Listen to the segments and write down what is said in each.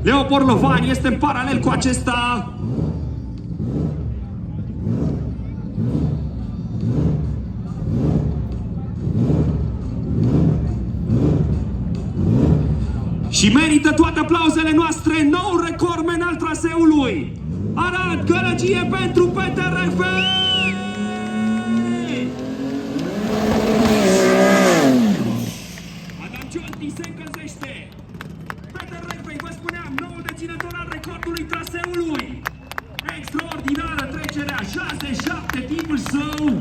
Leo Borlovan este în paralel cu acesta. Și merită toate aplauzele noastre, nou recordman al traseului. Arad, Gălăgie pentru PTRF! Adam Ciolti se încălzește. PTRF, vă spuneam, nou deținător al recordului traseului. Extraordinară trecerea, 6-7 timpul său.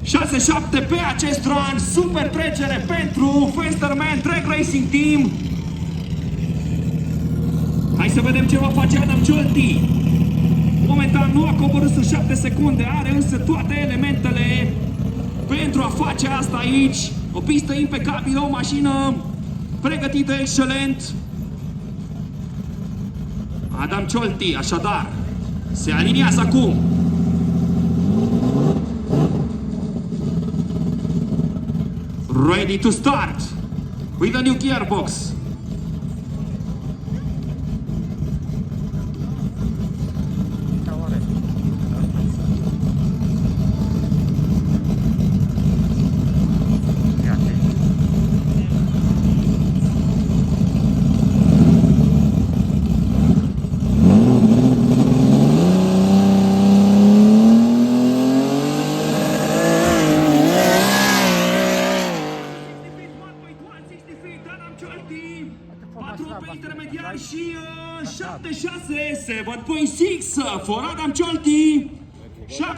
6-7 pe acest run, super trecere pentru Festerman Drag Racing Team. Hai să vedem ce va face Adam Ciolti. Momentan nu a coborât în 7 secunde, are însă toate elementele pentru a face asta aici. O pistă impecabilă, o mașină pregătită excelent. Adam Ciolti, așadar, se aliniază acum. Ready to start with a new gearbox. Intermediar și 7-6, 7.6 for Adam Ciolti.